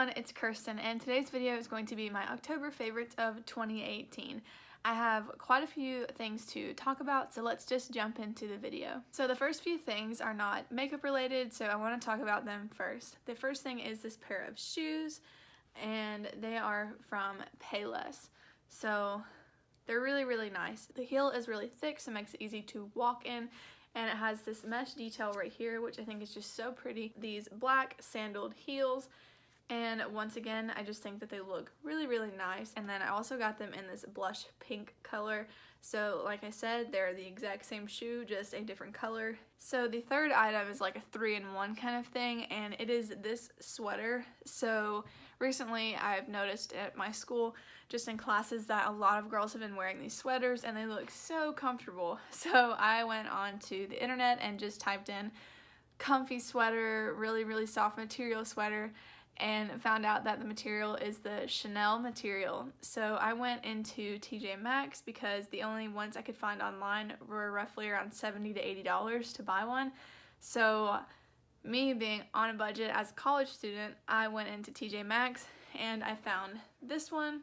everyone, it's Kirsten, and today's video is going to be my October favorites of 2018. I have quite a few things to talk about, so let's just jump into the video. So the first few things are not makeup related, so I want to talk about them first. The first thing is this pair of shoes, and they are from Payless. So they're really nice. The heel is really thick, so it makes it easy to walk in. And it has this mesh detail right here, which I think is just so pretty. These black sandaled heels, and once again, I just think that they look really nice. And then I also got them in this blush pink color. So like I said, they're the exact same shoe, just a different color. So the third item is like a 3-in-1 kind of thing, and it is this sweater. So recently I've noticed at my school, just in classes, that a lot of girls have been wearing these sweaters and they look so comfortable. So I went on to the internet and just typed in comfy sweater, really soft material sweater, and found out that the material is the Chanel material. So I went into TJ Maxx because the only ones I could find online were roughly around $70 to $80 to buy one. So me being on a budget as a college student, I went into TJ Maxx and I found this one.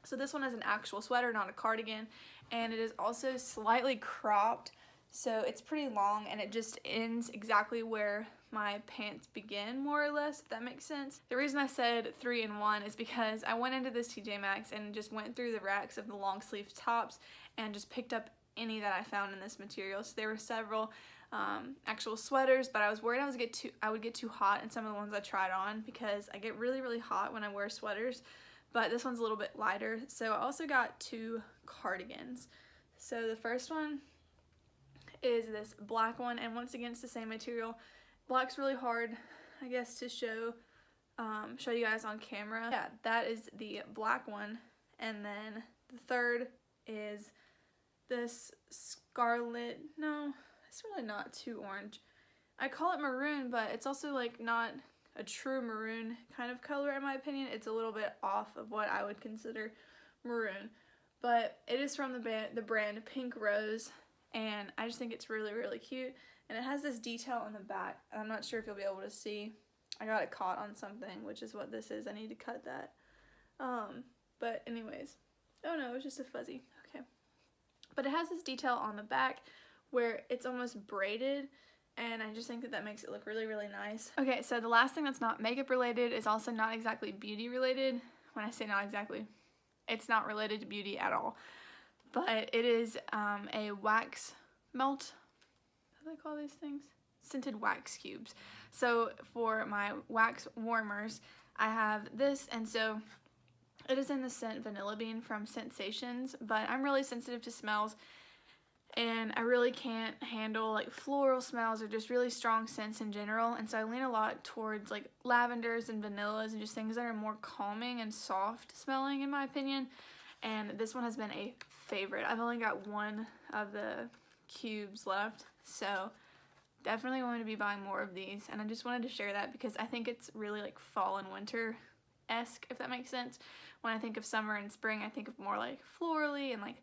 So this one is an actual sweater, not a cardigan, and it is also slightly cropped. So it's pretty long and it just ends exactly where my pants begin, more or less, if that makes sense. The reason I said 3-in-1 is because I went into this TJ Maxx and just went through the racks of the long sleeve tops and just picked up any that I found in this material. So there were several actual sweaters, but I was worried I would get too hot in some of the ones I tried on, because I get really hot when I wear sweaters, but this one's a little bit lighter. So I also got two cardigans. So the first one is this black one, and once again it's the same material. Black's really hard, I guess, to show you guys on camera. Yeah, that is the black one. And then the third is this scarlet. No, it's really not too orange. I call it maroon, but it's also like not a true maroon kind of color in my opinion. It's a little bit off of what I would consider maroon, but it is from the brand Pink Rose, and I just think it's really cute. And it has this detail on the back. I'm not sure if you'll be able to see. I got it caught on something, which is what this is. I need to cut that. But anyways. Oh no, it was just a fuzzy. Okay. But it has this detail on the back where it's almost braided, and I just think that makes it look really nice. Okay, so the last thing that's not makeup related is also not exactly beauty related. When I say not exactly, it's not related to beauty at all. But it is a wax melt. What do they call these things? Scented wax cubes. So for my wax warmers, I have this, and so it is in the scent Vanilla Bean from Scentsations, but I'm really sensitive to smells, and I really can't handle like floral smells or just really strong scents in general, and so I lean a lot towards like lavenders and vanillas and just things that are more calming and soft smelling in my opinion. And this one has been a favorite. I've only got one of the cubes left, so definitely going to be buying more of these, and I just wanted to share that because I think it's really like fall and winter-esque, if that makes sense. When I think of summer and spring, I think of more like florally and like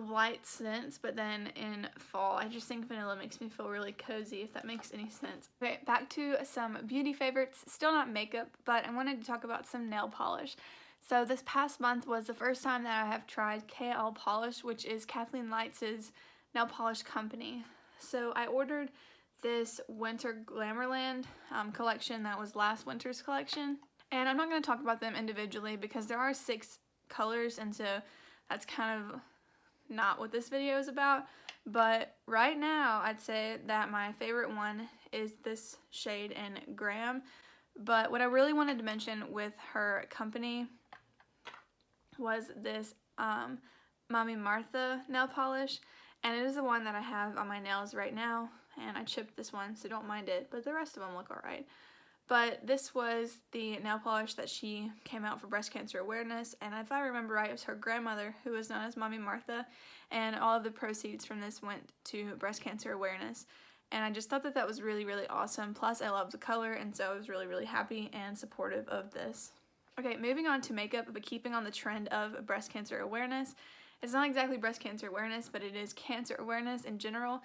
light scents, but then in fall I just think vanilla makes me feel really cozy, if that makes any sense. Okay, back to some beauty favorites. Still not makeup, but I wanted to talk about some nail polish. So this past month was the first time that I have tried KL Polish, which is Kathleen Lights' nail polish company. So I ordered this Winter Glamourland collection that was last winter's collection, and I'm not going to talk about them individually because there are 6 colors, and so that's kind of not what this video is about. But right now I'd say that my favorite one is this shade in Graham. But what I really wanted to mention with her company was this Mommy Martha nail polish, and it is the one that I have on my nails right now, and I chipped this one, so don't mind it, but the rest of them look alright. But this was the nail polish that she came out for breast cancer awareness, and if I remember right, it was her grandmother who was known as Mommy Martha, and all of the proceeds from this went to breast cancer awareness. And I just thought that was really awesome. Plus I love the color, and so I was really happy and supportive of this. Okay, moving on to makeup, but keeping on the trend of breast cancer awareness. It's not exactly breast cancer awareness, but it is cancer awareness in general.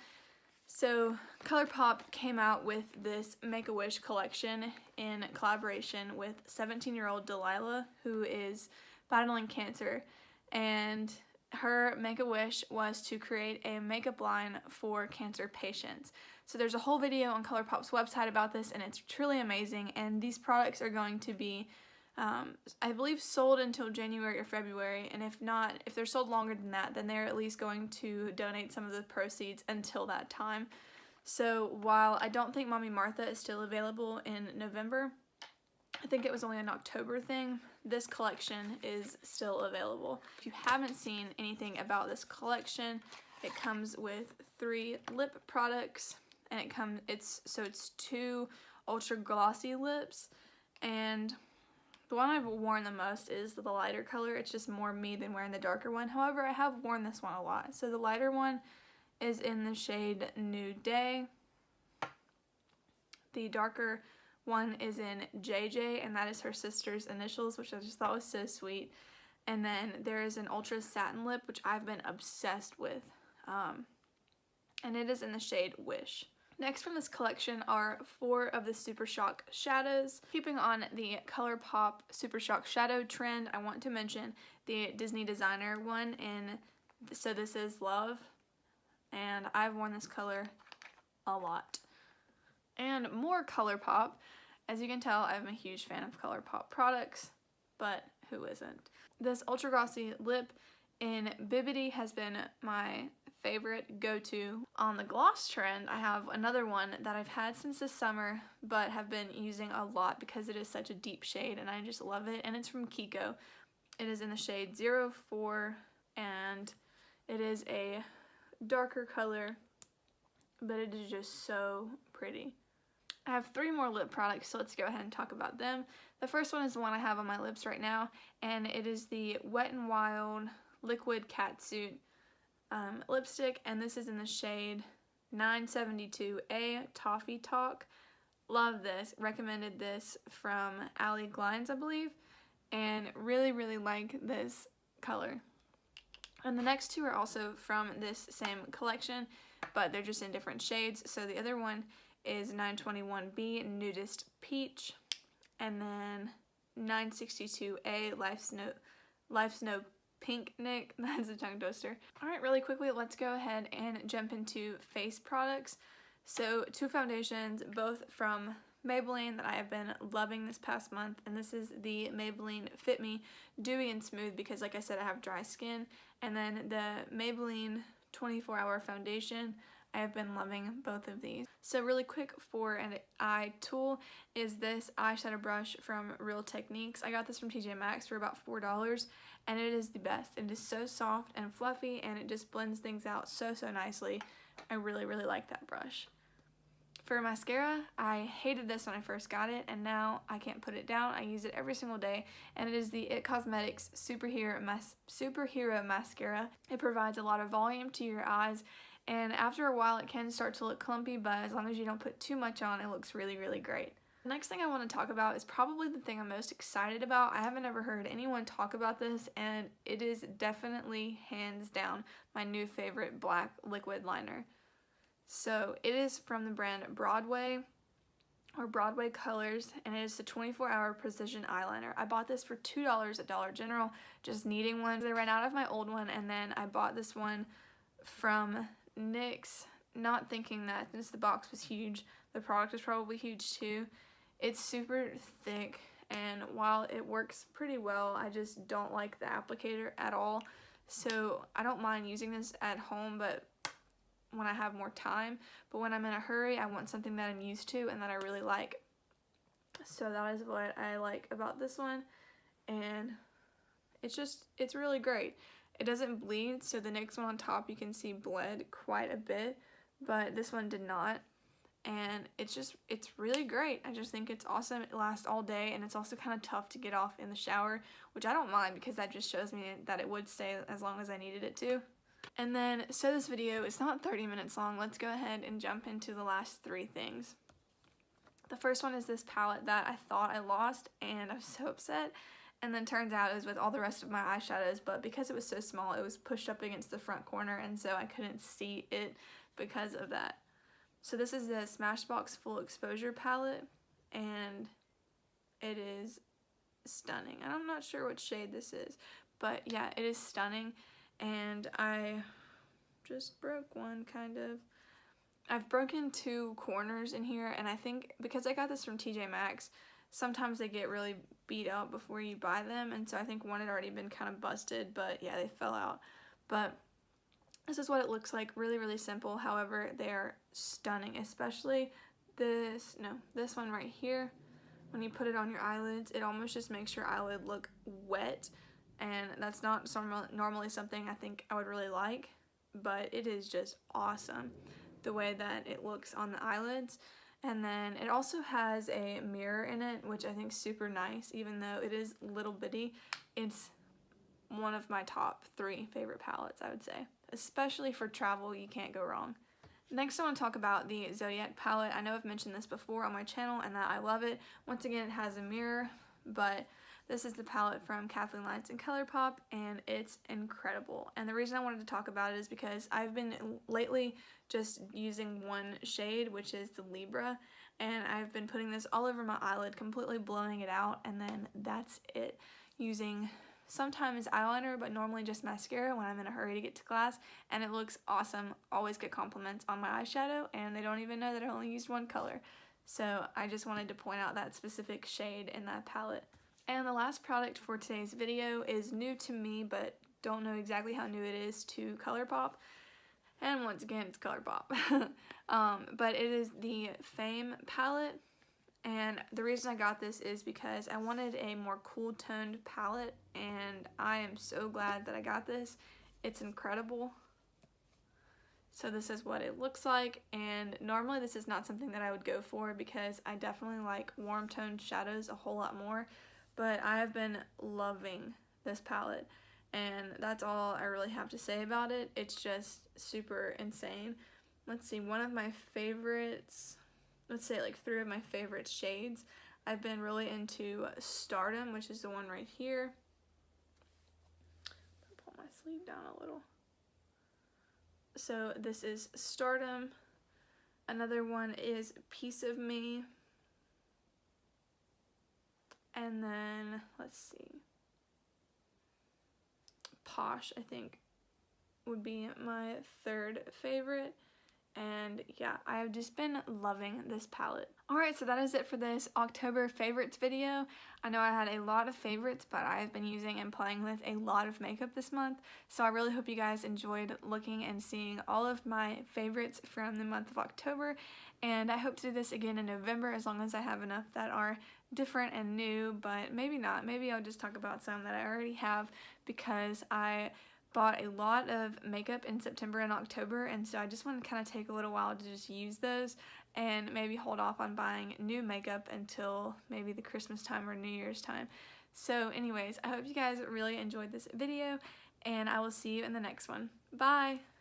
So ColourPop came out with this Make-A-Wish collection in collaboration with 17-year-old Delilah, who is battling cancer, and her Make-A-Wish was to create a makeup line for cancer patients. So there's a whole video on ColourPop's website about this, and it's truly amazing, and these products are going to be I believe sold until January or February, and if not, if they're sold longer than that, then they're at least going to donate some of the proceeds until that time. So while I don't think Mommy Martha is still available in November, I think it was only an October thing, this collection is still available. If you haven't seen anything about this collection, it comes with 3 lip products, and it's 2 ultra glossy lips, and the one I've worn the most is the lighter color. It's just more me than wearing the darker one. However, I have worn this one a lot. So the lighter one is in the shade Nude Day. The darker one is in JJ, and that is her sister's initials, which I just thought was so sweet. And then there is an ultra satin lip, which I've been obsessed with. And it is in the shade Wish. Next from this collection are 4 of the Super Shock shadows. Keeping on the ColourPop Super Shock shadow trend, I want to mention the Disney Designer one in So This Is Love, and I've worn this color a lot. And more ColourPop. As you can tell, I'm a huge fan of ColourPop products, but who isn't? This ultra glossy lip in Bibbidi has been my favorite go-to. On the gloss trend, I have another one that I've had since this summer but have been using a lot because it is such a deep shade and I just love it, and it's from Kiko. It is in the shade 04 and it is a darker color, but it is just so pretty. I have 3 more lip products, so let's go ahead and talk about them. The first one is the one I have on my lips right now, and it is the Wet n Wild Liquid Catsuit lipstick, and this is in the shade 972A Toffee Talk. Love this. Recommended this from Allie Glines, I believe, and really like this color. And the next 2 are also from this same collection, but they're just in different shades. So the other one is 921B Nudist Peach, and then 962A Life's No Pink Nick. That's a tongue twister. Alright, really quickly, let's go ahead and jump into face products. So 2 foundations, both from Maybelline, that I have been loving this past month, and this is the Maybelline Fit Me Dewy and Smooth because, like I said, I have dry skin, and then the Maybelline 24-Hour Foundation. I have been loving both of these. So really quick for an eye tool is this eyeshadow brush from Real Techniques. I got this from TJ Maxx for about $4, and it is the best. It is so soft and fluffy, and it just blends things out so nicely. I really like that brush. For mascara, I hated this when I first got it, and now I can't put it down. I use it every single day, and it is the IT Cosmetics Superhero Mascara. It provides a lot of volume to your eyes, and after a while it can start to look clumpy, but as long as you don't put too much on, it looks really great. The next thing I want to talk about is probably the thing I'm most excited about. I haven't ever heard anyone talk about this, and it is definitely, hands down, my new favorite black liquid liner. So it is from the brand Broadway, or Broadway Colors, and it is the 24-hour precision eyeliner. I bought this for $2 at Dollar General, just needing one. I ran out of my old one, and then I bought this one from NYX, not thinking that since the box was huge, the product is probably huge too. It's super thick, and while it works pretty well, I just don't like the applicator at all. So I don't mind using this at home, but when I have more time. But when I'm in a hurry, I want something that I'm used to and that I really like. So that is what I like about this one, and it's really great. It doesn't bleed, so the NYX one on top you can see bled quite a bit, but this one did not. And it's really great. I just think it's awesome. It lasts all day, and it's also kind of tough to get off in the shower, which I don't mind because that just shows me that it would stay as long as I needed it to. And then, so this video is not 30 minutes long. Let's go ahead and jump into the last 3 things. The first one is this palette that I thought I lost, and I was so upset. And then turns out it was with all the rest of my eyeshadows, but because it was so small, it was pushed up against the front corner, and so I couldn't see it because of that. So this is the Smashbox Full Exposure palette, and it is stunning. And I'm not sure what shade this is, but yeah, it is stunning. And I just broke one, kind of. I've broken 2 corners in here, and I think because I got this from TJ Maxx, sometimes they get really beat up before you buy them, and so I think one had already been kind of busted, but yeah, they fell out. But this is what it looks like, really, really simple. However, they're stunning, especially this one right here. When you put it on your eyelids, it almost just makes your eyelid look wet, and that's not normally something I think I would really like, but it is just awesome the way that it looks on the eyelids. And then it also has a mirror in it, which I think is super nice, even though it is little bitty. It's one of my top 3 favorite palettes, I would say. Especially for travel, you can't go wrong. Next, I want to talk about the Zodiac palette. I know I've mentioned this before on my channel and that I love it. Once again, it has a mirror, but this is the palette from Kathleen Lights and ColourPop, and it's incredible. And the reason I wanted to talk about it is because I've been lately just using one shade, which is the Libra, and I've been putting this all over my eyelid, completely blowing it out, and then that's it. Using sometimes eyeliner, but normally just mascara when I'm in a hurry to get to class, and it looks awesome. Always get compliments on my eyeshadow, and they don't even know that I only used one color. So I just wanted to point out that specific shade in that palette. And the last product for today's video is new to me, but don't know exactly how new it is to ColourPop. And once again, it's ColourPop. But it is the Fame palette. And the reason I got this is because I wanted a more cool toned palette, and I am so glad that I got this. It's incredible. So this is what it looks like, and normally this is not something that I would go for because I definitely like warm toned shadows a whole lot more, but I have been loving this palette, and that's all I really have to say about it. It's just super insane. Let's see, one of my favorites, let's say like 3 of my favorite shades. I've been really into Stardom, which is the one right here. Pull my sleeve down a little. So this is Stardom. Another one is Piece of Me. And then, let's see, Posh, I think, would be my 3rd favorite. And yeah, I have just been loving this palette. Alright, so that is it for this October favorites video. I know I had a lot of favorites, but I have been using and playing with a lot of makeup this month. So I really hope you guys enjoyed looking and seeing all of my favorites from the month of October. And I hope to do this again in November, as long as I have enough that are different and new, but maybe not. Maybe I'll just talk about some that I already have, because I bought a lot of makeup in September and October, and so I just want to kind of take a little while to just use those and maybe hold off on buying new makeup until maybe the Christmas time or New Year's time. So anyways, I hope you guys really enjoyed this video, and I will see you in the next one. Bye!